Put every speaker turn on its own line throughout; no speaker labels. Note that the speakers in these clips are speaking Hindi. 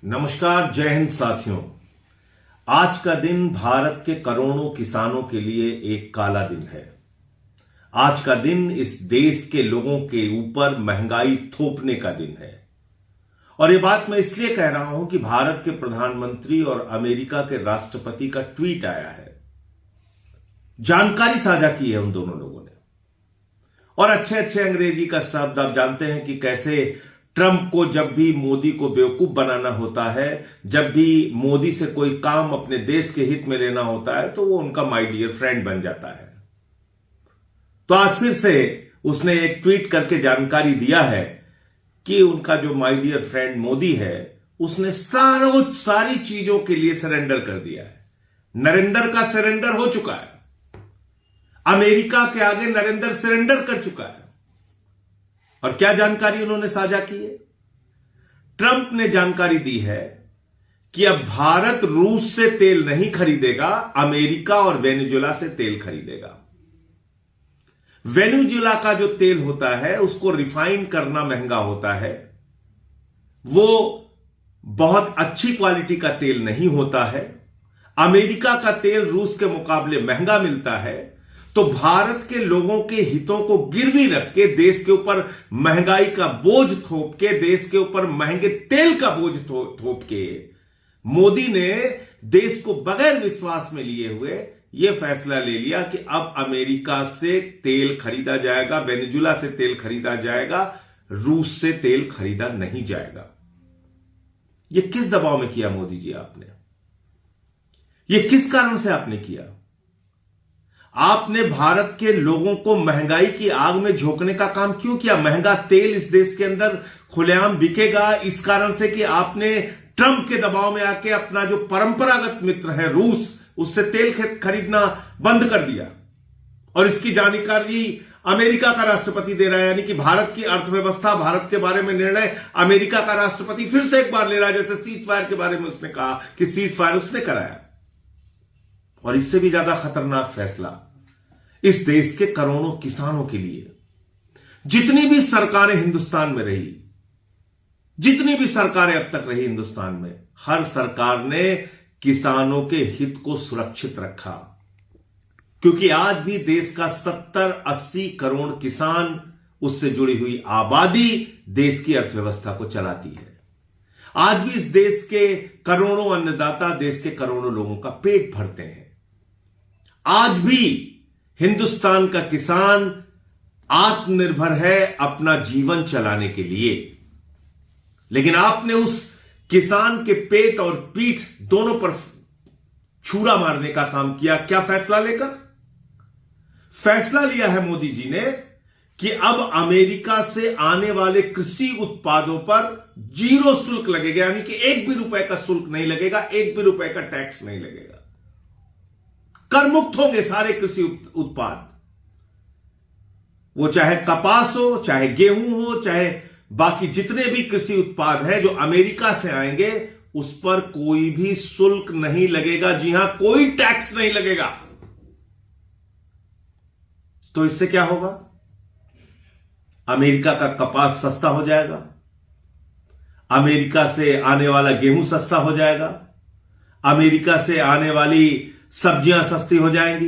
नमस्कार, जय हिंद साथियों। आज का दिन भारत के करोड़ों किसानों के लिए एक काला दिन है। आज का दिन इस देश के लोगों के ऊपर महंगाई थोपने का दिन है। और यह बात मैं इसलिए कह रहा हूं कि भारत के प्रधानमंत्री और अमेरिका के राष्ट्रपति का ट्वीट आया है। जानकारी साझा की है उन दोनों लोगों ने। और अच्छे अच्छे अंग्रेजी का शब्द आप जानते हैं कि कैसे ट्रंप को जब भी मोदी को बेवकूफ बनाना होता है, जब भी मोदी से कोई काम अपने देश के हित में लेना होता है, तो वो उनका माय डियर फ्रेंड बन जाता है। तो आज फिर से उसने एक ट्वीट करके जानकारी दिया है कि उनका जो माय डियर फ्रेंड मोदी है, उसने सारी चीजों के लिए सरेंडर कर दिया है। नरेंद्र का सरेंडर हो चुका है। अमेरिका के आगे नरेंद्र सरेंडर कर चुका है। और क्या जानकारी उन्होंने साझा की है? ट्रंप ने जानकारी दी है कि अब भारत रूस से तेल नहीं खरीदेगा, अमेरिका और वेनेजुएला से तेल खरीदेगा। वेनेजुएला का जो तेल होता है उसको रिफाइन करना महंगा होता है। वो बहुत अच्छी क्वालिटी का तेल नहीं होता है। अमेरिका का तेल रूस के मुकाबले महंगा मिलता है। तो भारत के लोगों के हितों को गिरवी रख के देश के ऊपर महंगाई का बोझ थोप के, देश के ऊपर महंगे तेल का बोझ थोप के मोदी ने देश को बगैर विश्वास में लिए हुए यह फैसला ले लिया कि अब अमेरिका से तेल खरीदा जाएगा, वेनेजुएला से तेल खरीदा जाएगा, रूस से तेल खरीदा नहीं जाएगा। यह किस दबाव में किया मोदी जी आपने? यह किस कारण से आपने किया? आपने भारत के लोगों को महंगाई की आग में झोंकने का काम क्यों किया? महंगा तेल इस देश के अंदर खुलेआम बिकेगा इस कारण से कि आपने ट्रंप के दबाव में आके अपना जो परंपरागत मित्र है रूस, उससे तेल खरीदना बंद कर दिया। और इसकी जानकारी अमेरिका का राष्ट्रपति दे रहा है, यानी कि भारत की अर्थव्यवस्था, भारत के बारे में निर्णय अमेरिका का राष्ट्रपति फिर से एक बार ले रहा है। जैसे सीज फायर के बारे में उसने कहा कि सीज फायर उसने कराया। और इससे भी ज्यादा खतरनाक फैसला इस देश के करोड़ों किसानों के लिए। जितनी भी सरकारें हिंदुस्तान में रही, जितनी भी सरकारें अब तक रही हिंदुस्तान में, हर सरकार ने किसानों के हित को सुरक्षित रखा। क्योंकि आज भी देश का 70-80 करोड़ किसान, उससे जुड़ी हुई आबादी देश की अर्थव्यवस्था को चलाती है। आज भी इस देश के करोड़ों अन्नदाता देश के करोड़ों लोगों का पेट भरते हैं। आज भी हिंदुस्तान का किसान आत्मनिर्भर है अपना जीवन चलाने के लिए। लेकिन आपने उस किसान के पेट और पीठ दोनों पर छुरा मारने का काम किया। क्या फैसला लेकर? फैसला लिया है मोदी जी ने कि अब अमेरिका से आने वाले कृषि उत्पादों पर 0 शुल्क लगेगा, यानी कि 1 भी रुपए का शुल्क नहीं लगेगा, 1 भी रुपए का टैक्स नहीं लगेगा। कर मुक्त होंगे सारे कृषि उत्पाद, वो चाहे कपास हो, चाहे गेहूं हो, चाहे बाकी जितने भी कृषि उत्पाद हैं जो अमेरिका से आएंगे, उस पर कोई भी शुल्क नहीं लगेगा। जी हां, कोई टैक्स नहीं लगेगा। तो इससे क्या होगा? अमेरिका का कपास सस्ता हो जाएगा, अमेरिका से आने वाला गेहूं सस्ता हो जाएगा, अमेरिका से आने वाली सब्जियां सस्ती हो जाएंगी,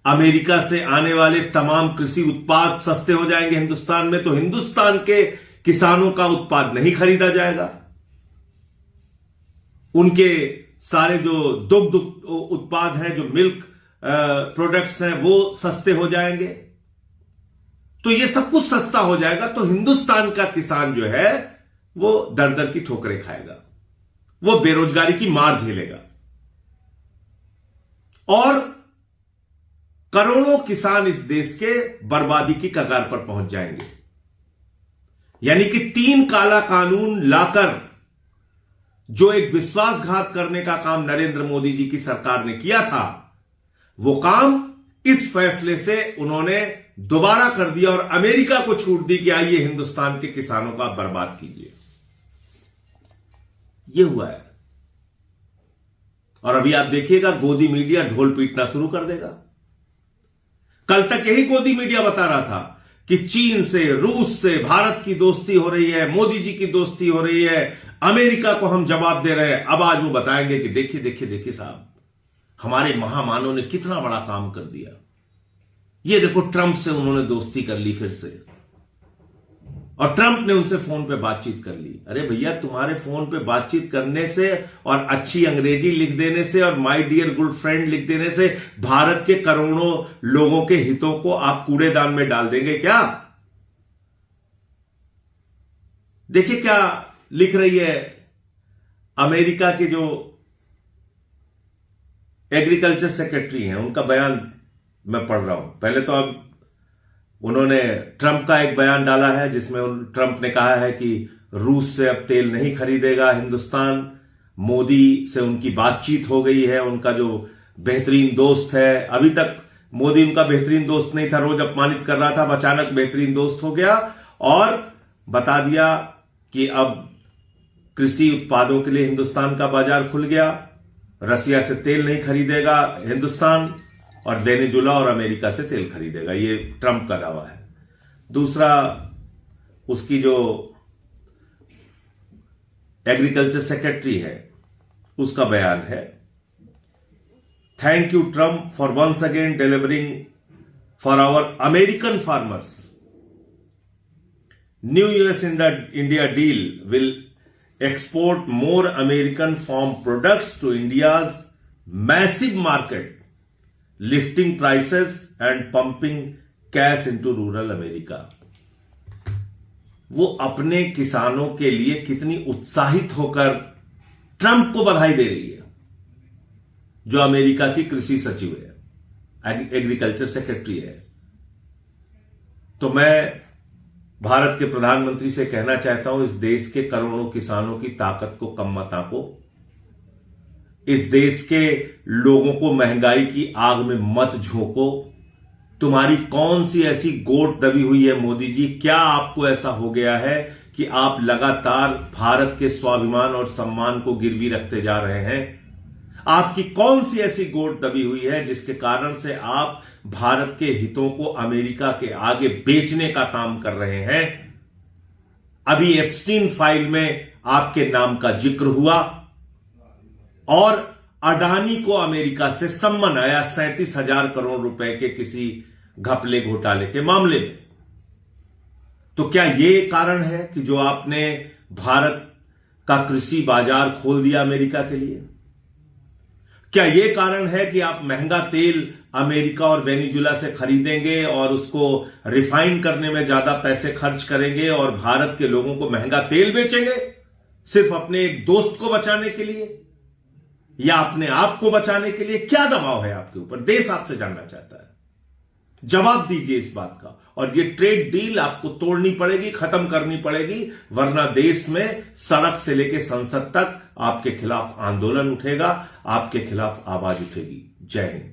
अमेरिका से आने वाले तमाम कृषि उत्पाद सस्ते हो जाएंगे हिंदुस्तान में। तो हिंदुस्तान के किसानों का उत्पाद नहीं खरीदा जाएगा, उनके सारे जो दुग्ध उत्पाद हैं, जो मिल्क प्रोडक्ट्स हैं, वो सस्ते हो जाएंगे। तो ये सब कुछ सस्ता हो जाएगा। तो हिंदुस्तान का किसान जो है वो दर दर की ठोकरें खाएगा, वो बेरोजगारी की मार झेलेगा। और करोड़ों किसान इस देश के बर्बादी की कगार पर पहुंच जाएंगे। यानी कि 3 काला कानून लाकर जो एक विश्वासघात करने का काम नरेंद्र मोदी जी की सरकार ने किया था, वो काम इस फैसले से उन्होंने दोबारा कर दिया और अमेरिका को छूट दी कि आइए हिंदुस्तान के किसानों का बर्बाद कीजिए। यह हुआ है। और अभी आप देखिएगा, गोदी मीडिया ढोल पीटना शुरू कर देगा। कल तक यही गोदी मीडिया बता रहा था कि चीन से, रूस से भारत की दोस्ती हो रही है, मोदी जी की दोस्ती हो रही है, अमेरिका को हम जवाब दे रहे हैं। अब आज वो बताएंगे कि देखिए देखिए देखिए साहब, हमारे महामानव ने कितना बड़ा काम कर दिया। ये देखो, ट्रंप से उन्होंने दोस्ती कर ली फिर से, और ट्रंप ने उनसे फोन पे बातचीत कर ली। अरे भैया, तुम्हारे फोन पे बातचीत करने से और अच्छी अंग्रेजी लिख देने से और माय डियर गुड फ्रेंड लिख देने से भारत के करोड़ों लोगों के हितों को आप कूड़ेदान में डाल देंगे क्या? देखिए क्या लिख रही है अमेरिका के जो एग्रीकल्चर सेक्रेटरी हैं, उनका बयान मैं पढ़ रहा हूं। पहले तो अब उन्होंने ट्रंप का एक बयान डाला है जिसमें ट्रंप ने कहा है कि रूस से अब तेल नहीं खरीदेगा हिंदुस्तान। मोदी से उनकी बातचीत हो गई है, उनका जो बेहतरीन दोस्त है, अभी तक मोदी उनका बेहतरीन दोस्त नहीं था, रोज अपमानित कर रहा था, अचानक बेहतरीन दोस्त हो गया और बता दिया कि अब कृषि उत्पादों के लिए हिंदुस्तान का बाजार खुल गया, रसिया से तेल नहीं खरीदेगा हिंदुस्तान और वेनेजुला और अमेरिका से तेल खरीदेगा। ये ट्रंप का दावा है। दूसरा, उसकी जो एग्रीकल्चर सेक्रेटरी है उसका बयान है, thank you Trump for once again delivering for our American farmers. New US India deal will export more American farm products to India's massive market, lifting prices and pumping cash into rural America। वो अपने किसानों के लिए कितनी उत्साहित होकर ट्रंप को बधाई दे रही है, जो अमेरिका की कृषि सचिव है, एग्रीकल्चर सेक्रेटरी है। तो मैं भारत के प्रधानमंत्री से कहना चाहता हूं, इस देश के करोड़ों किसानों की ताकत को कम मत आंको। इस देश के लोगों को महंगाई की आग में मत झोंको। तुम्हारी कौन सी ऐसी गोट दबी हुई है मोदी जी? क्या आपको ऐसा हो गया है कि आप लगातार भारत के स्वाभिमान और सम्मान को गिरवी रखते जा रहे हैं? आपकी कौन सी ऐसी गोट दबी हुई है जिसके कारण से आप भारत के हितों को अमेरिका के आगे बेचने का काम कर रहे हैं? अभी एप्स्टीन फाइल में आपके नाम का जिक्र हुआ और अडानी को अमेरिका से सम्मन आया 37,000 करोड़ रुपए के किसी घपले घोटाले के मामले में। तो क्या यह कारण है कि जो आपने भारत का कृषि बाजार खोल दिया अमेरिका के लिए? क्या यह कारण है कि आप महंगा तेल अमेरिका और वेनेजुला से खरीदेंगे और उसको रिफाइन करने में ज्यादा पैसे खर्च करेंगे और भारत के लोगों को महंगा तेल बेचेंगे सिर्फ अपने एक दोस्त को बचाने के लिए या अपने आप को बचाने के लिए? क्या दबाव है आपके ऊपर? देश आपसे जानना चाहता है, जवाब दीजिए इस बात का। और ये ट्रेड डील आपको तोड़नी पड़ेगी, खत्म करनी पड़ेगी, वरना देश में सड़क से लेकर संसद तक आपके खिलाफ आंदोलन उठेगा, आपके खिलाफ आवाज उठेगी। जय हिंद।